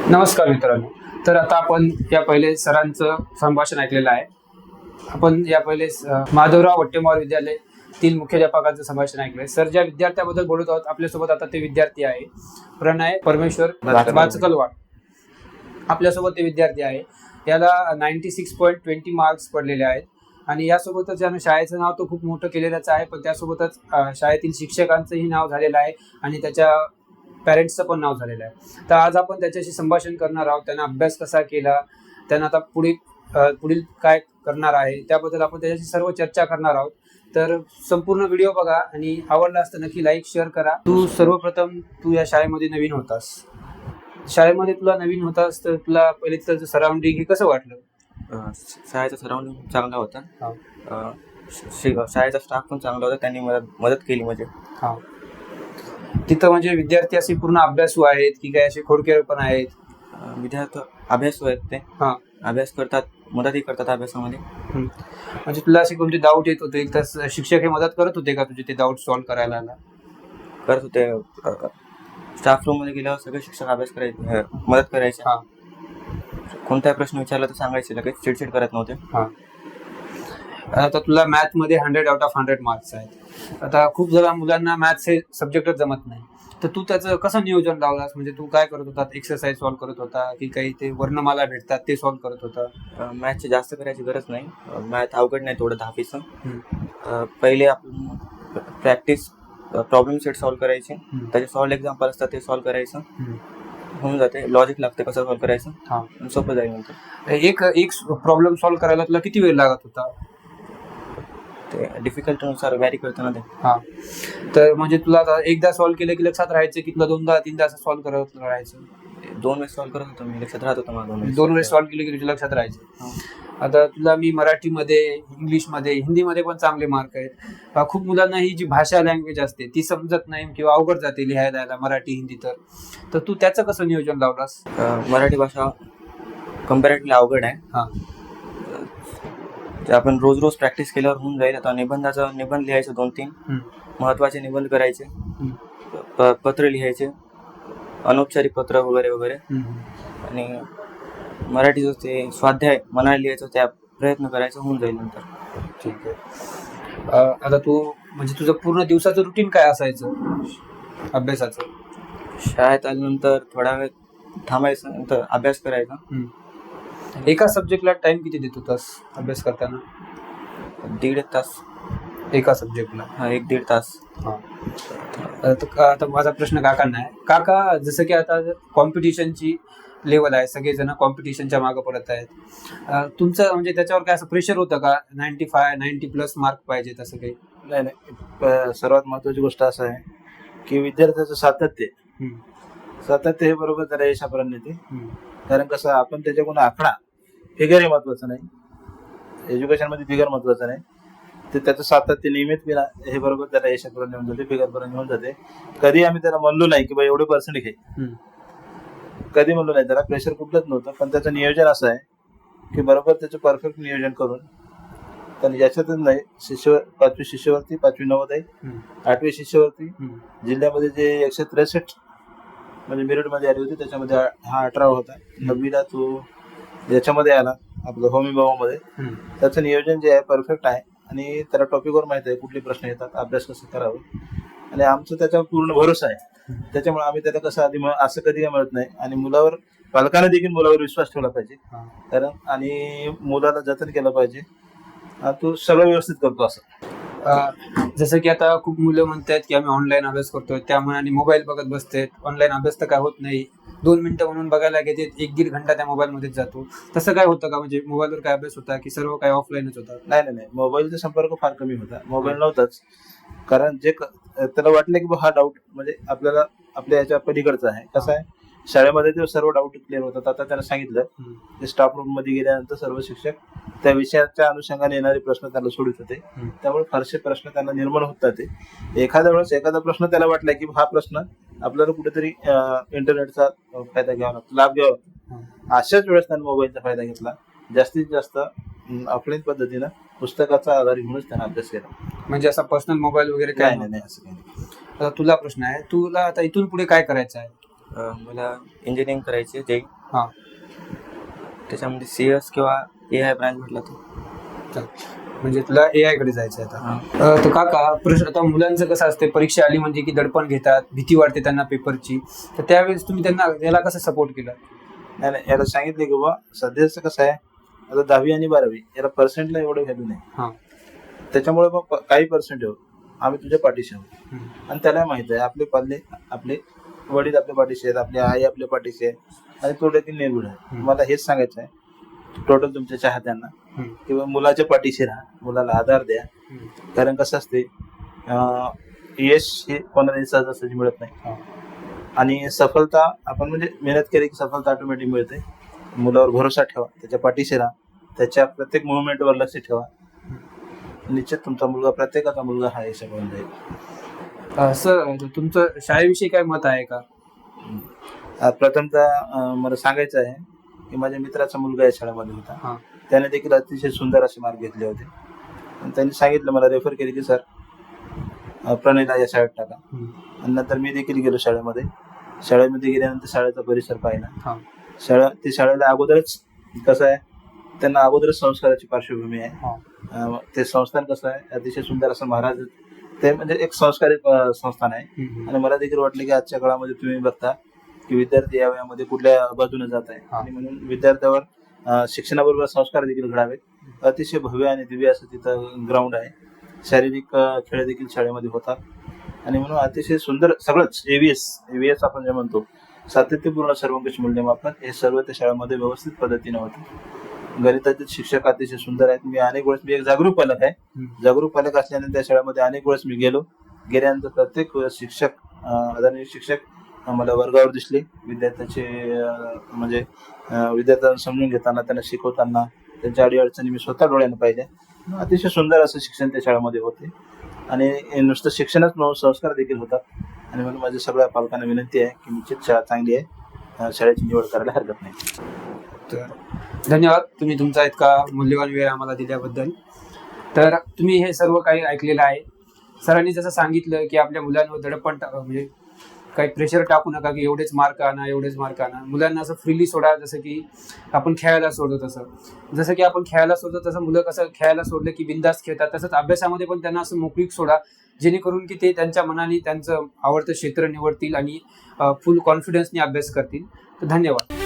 नमस्कार मित्रांनो. तर आता आपण या पहिले सरांचं संभाषण ऐकलेलं आहे. आपण या पहिले माधवराव वट्टेमार विद्यालय तील मुख्याध्यापकांचं संभाषण ऐकलंय. सर ज्या विद्यार्थ्याबद्दल बोलत आहोत आपल्यासोबत आता ते विद्यार्थी आहे प्रणय परमेश्वर बाचकलवाड. आपल्यासोबत ते विद्यार्थी आहे. याला 96.20 मार्क्स पडलेले आहेत आणि यासोबतच यानं शाळेचं नाव तो खूप मोठं केलेलंच आहे, पण त्यासोबतच शाळेतील शिक्षकांचंही नाव झालेलं आहे आणि त्याच्या पॅरेंट्सचं पण नाव झालेलं आहे. तर आज आपण त्याच्याशी संभाषण करणार आहोत. त्यांना अभ्यास कसा केला, त्यांना आता पुढील काय करणार आहे त्याबद्दल आपण त्याच्याशी सर्व चर्चा करणार आहोत. तर संपूर्ण व्हिडिओ बघा आणि आवडला असतं नक्की लाईक शेअर करा. सर्वप्रथम तू या शाळेमध्ये नवीन होतास. शाळेमध्ये तुला नवीन होतास तर तुला पहिले तिथलं सराउंडिंग हे कसं वाटलं? शाळेचा सराउंडिंग चांगला होता. शाळेचा स्टाफ पण चांगला होता. त्यांनी मदत केली. म्हणजे तिथं म्हणजे विद्यार्थी असे पूर्ण अभ्यासू आहेत की काय असे खोडके पण आहेत? विद्यार्थी अभ्यासू आहेत. ते अभ्यास करतात, मदतही करतात अभ्यासामध्ये. म्हणजे तुला असे कोणते डाऊट येत होते तर शिक्षक हे मदत करत होते का तुझे ते डाऊट सॉल्व्ह करायला? करत होते. स्टाफ रूम मध्ये गेल्यावर सगळे शिक्षक अभ्यास करायचे, मदत करायचे. कोणताही प्रश्न विचारला तर सांगायचे, लगेच चिडचिड करत नव्हते. आता तुला मॅथ मध्ये 100 आउट ऑफ 100 मार्क्स आहेत. आता खूप जरा मुलांना मॅथ्स हे सब्जेक्टच जमत नाही, तर तू त्याचं कसं नियोजन लावलास? म्हणजे तू काय करत होता? एक्सरसाइज सॉल्व्ह करत होता की काही ते वर्णमाला भेटतात ते सॉल्व्ह करत होता? मॅथची जास्त करायची गरज नाही. मॅथ अवघड नाही थोडं 10-20. पहिले आपण प्रॅक्टिस प्रॉब्लेम सेट सॉल्व्ह करायचे, त्याचे सॉल्व्ह एक्झाम्पल असतात ते सॉल्व्ह करायचं, होऊन जाते. लॉजिक लागते कसं सॉल्व्ह करायचं, सोपं जाईल. नंतर एक प्रॉब्लेम सॉल्व्ह करायला तुला किती वेळ लागत होता? ते डिफिकल्टीनुसार व्हॅरी करतं ना ते. तर म्हणजे तुला आता एकदा सॉल्व्ह केलं की लक्षात राहायचं की तुला 2-3दा असं सॉल्व्ह करत राहायचं? 2 वेळेस सॉल्व्ह करत होतो मी, लक्षात राहत होतं मला. 2 वेळेस सॉल्व्ह केलं की तुझ्या लक्षात राहायचं. आता तुला मी मराठीमध्ये, इंग्लिशमध्ये, हिंदीमध्ये पण चांगले मार्क आहेत. खूप मुलांना ही जी भाषा लँग्वेज असते ती समजत नाही किंवा अवघड जाते लिहायला, मराठी हिंदी. तर तू त्याचं कसं नियोजन लावलास? मराठी भाषा कम्पॅरेटिव्हली अवघड आहे. ते आपण रोज प्रॅक्टिस केल्यावर होऊन जाईल. आता निबंध लिहायचं 2-3 महत्वाचे निबंध करायचे, पत्र लिहायचे, अनौपचारिक पत्र वगैरे वगैरे. आणि मराठीचं ते स्वाध्याय मनाला लिहायचं, त्या प्रयत्न करायचा, होऊन जाईल नंतर. ठीक आहे. आता तू म्हणजे तुझं पूर्ण दिवसाचं रुटीन काय असायचं अभ्यासाचं? शाळेत आल्यानंतर थोडा वेळ थांबायचं, नंतर अभ्यास करायचा. एका सब्जेक्टला टाइम किती देत होतास अभ्यास करताना? 1.5 तास एका सब्जेक्टला? 1-1.5 तास. आता माझा प्रश्न काकांना आहे. काका, जसं की आता कॉम्पिटिशनची लेवल आहे, सगळेजण कॉम्पिटिशनच्या मागे पडत आहेत. तुमचं म्हणजे त्याच्यावर काय असं प्रेशर होतं का 90+ मार्क पाहिजे तसं काही? नाही. सर्वात महत्वाची गोष्ट असं आहे की विद्यार्थ्याचं सातत्य हे बरोबर त्याला यशापर्यंत नेते. कारण कसं, आपण त्याच्याकडून आकडा, फिगर हे महत्वाचं नाही. एज्युकेशनमध्ये फिगर महत्वाचं नाही, ते त्याचं सातत्य नियमितपणा हे बरोबर त्याला यशापर्यंत नेऊन जाते, फिगरपर्यंत नेऊन जाते. कधी आम्ही त्याला म्हणलो नाही की बा एवढे पर्सेंट घे, कधी म्हणलो नाही. त्याला प्रेशर कुठलंच नव्हतं, पण त्याचं नियोजन असं आहे की बरोबर त्याचं परफेक्ट नियोजन करून तर याच्यातच नाही. 5वी शिष्यवृत्ती, 5वी नवोदय, 8वी शिष्यवृत्ती, जिल्ह्यामध्ये जे 163 म्हणजे मेरिटमध्ये आली होती त्याच्यामध्ये हा 18 होता. 9वीला तो याच्यामध्ये आला आपलं होमी भावामध्ये. त्याचं नियोजन जे आहे परफेक्ट आहे आणि त्याला टॉपिकवर माहित आहे कुठले प्रश्न येतात, अभ्यास कसं करावं, आणि आमचं त्याच्यावर पूर्ण भरोसा आहे. त्याच्यामुळे आम्ही त्याला कसं असं कधी काय म्हणत नाही. आणि मुलावर, पालकांना देखील मुलावर विश्वास ठेवला पाहिजे, कारण आणि मुलाला जतन केलं पाहिजे. तो सगळं व्यवस्थित करतो असं. जसं की आता खूप मुलं म्हणतात की आम्ही ऑनलाईन अभ्यास करतोय त्यामुळे, आणि मोबाईल बघत बसतात. ऑनलाईन अभ्यास तर काय होत नाही, 2 मिनिटं म्हणून बघायला घेते, 1-1.5 घंटा त्या मोबाईलमध्येच जातो. तसं काय होतं का? म्हणजे मोबाईलवर काय अभ्यास होता की सर्व काय ऑफलाईनच होता? नाही. मोबाईलचा संपर्क फार कमी होता. मोबाईल नव्हताच, कारण जे त्याला वाटलं की हा डाऊट म्हणजे आपल्याला आपल्या याच्या पलीकडचा आहे. कसं आहे, शाळेमध्ये ते सर्व डाऊट क्लिअर होतात. आता त्याला सांगितलं की स्टाफ रूम मध्ये गेल्यानंतर सर्व शिक्षक त्या विषयाच्या अनुषंगाने येणारे प्रश्न त्याला सोडत होते. त्यामुळे फारसे प्रश्न त्यांना निर्माण होत जाते. एखाद्या वेळेस एखादा प्रश्न त्याला वाटला की हा प्रश्न आपल्याला कुठेतरी इंटरनेटचा फायदा घ्यावा, लाभ घ्यावा, अशाच वेळेस त्यांनी मोबाईलचा फायदा घेतला. जास्तीत जास्त ऑफलाईन पद्धतीनं पुस्तकाचा आधार घेऊनच त्यांना अभ्यास केला. म्हणजे असा पर्सनल मोबाईल वगैरे काय नाही असं काही नाही. आता तुला प्रश्न आहे, तुला आता इथून पुढे काय करायचं आहे? मला इंजिनिअरिंग करायची. हा. त्याच्यामध्ये CS किंवा AI ब्रांच भेटला तो. म्हणजे तुला AI कडे जायचं आहे आता. तर काका प्रश्न आता मुलांचं कसं असते, परीक्षा आली म्हणजे की दडपण घेतात, भीती वाटते त्यांना पेपरची, तर त्यावेळेस तुम्ही त्यांना याला कसं सपोर्ट केलं? नाही नाही, याला सांगितले की बाबा सध्याचं कसं आहे, आता 10वी आणि 12वी याला पर्सेंटला एवढं व्हॅल्यू नाही. हा. त्याच्यामुळे मग काही पर्सेंट येऊ आम्ही तुझ्या पाठीशी आहोत. आणि त्याला माहित आहे आपले पाल्ले, आपले वडील आपल्या पाठीशी आहेत, आपली आई आपल्या पाठीशी आहे आणि तो देखील निर्भीड आहे. मला हेच सांगायचं आहे टोटल तुमच्या चाहत्यांना किंवा मुलाच्या पाठीशी राहा, मुलाला आधार द्या. कारण कसं असते, यश हे कोणालाही सहजासहजी मिळत नाही आणि सफलता आपण म्हणजे मेहनत केली की सफलता ऑटोमॅटिक मिळते. मुलावर भरोसा ठेवा, त्याच्या पाठीशी राहा, त्याच्या प्रत्येक मुवमेंटवर लक्ष ठेवा. निश्चित तुमचा मुलगा, प्रत्येकाचा मुलगा हा यश मिळून जाईल. सर तुमचं शाळेविषयी काय मत आहे का? प्रथमतः मला सांगायचं आहे की माझ्या मित्राचा मुलगा या शाळेमध्ये होता. त्याने देखील अतिशय सुंदर असे मार्क घेतले होते आणि त्यांनी सांगितलं, मला रेफर केले की सर प्रणयला या शाळेत टाका. आणि नंतर मी देखील गेलो शाळेमध्ये. शाळेमध्ये गेल्यानंतर शाळेचा परिसर पाहिला. ते शाळेला अगोदरच कसं आहे, त्यांना अगोदरच संस्काराची पार्श्वभूमी आहे. ते संस्थान कसं आहे, अतिशय सुंदर असं महाराज, ते म्हणजे एक संस्कारी संस्थान आहे. आणि मला देखील वाटलं की आजच्या काळामध्ये तुम्ही बघता की विद्यार्थी या वयामध्ये कुठल्या बाजूने जात आहे आणि म्हणून विद्यार्थ्यावर शिक्षणाबरोबर संस्कार देखील घडावे. अतिशय भव्य आणि दिव्य असं तिथं ग्राउंड आहे. शारीरिक खेळ देखील शाळेमध्ये होतात आणि म्हणून अतिशय सुंदर सगळंच एव्हीएस आपण जे म्हणतो, सातत्यपूर्ण सर्वंकष मूल्यमापन, हे सर्व त्या शाळेमध्ये व्यवस्थित पद्धतीने होतं. गणिताचे शिक्षक अतिशय सुंदर आहेत. मी अनेक वेळेस, मी एक जागरूक पालक आहे. जागरूक पालक असल्याने त्या शाळेमध्ये अनेक वेळेस मी गेल्यानंतर प्रत्येक शिक्षक, आदरणीय शिक्षक मला वर्गावर दिसले. विद्यार्थ्याचे म्हणजे विद्यार्थ्यांना समजून घेताना, त्यांना शिकवताना, त्यांच्या अडीअडचणी मी स्वतः डोळ्याने पाहिल्या. अतिशय सुंदर असं शिक्षण त्या शाळेमध्ये होते आणि नुसतं शिक्षणच संस्कार देखील होतात. आणि म्हणून माझ्या सगळ्या पालकांना विनंती आहे की निश्चित शाळा चांगली आहे, शाळेची निवड करायला हरकत नाही. तर धन्यवाद, तुम्ही तुमचा इतका मूल्यवान वेळ आम्हाला दिल्याबद्दल. तर तुम्ही हे सर्व काही ऐकलेलं आहे. सरांनी जसं सांगितलं की आपल्या मुलांवर दडपण म्हणजे काही प्रेशर टाकू नका की एवढेच मार्क आणा, एवढेच मार्क आणा. मुलांना असं फ्रीली सोडा, जसं की आपण खेळायला सोडतो तसं. जसं की आपण खेळायला सोडतो तसं मुलं कसं खेळायला सोडलं की बिंदास खेळतात, तसंच अभ्यासामध्ये पण त्यांना असं मोकळीक सोडा, जेणेकरून की ते त्यांच्या मनाने त्यांचं आवडतं क्षेत्र निवडतील आणि फुल कॉन्फिडन्सने अभ्यास करतील. तर धन्यवाद.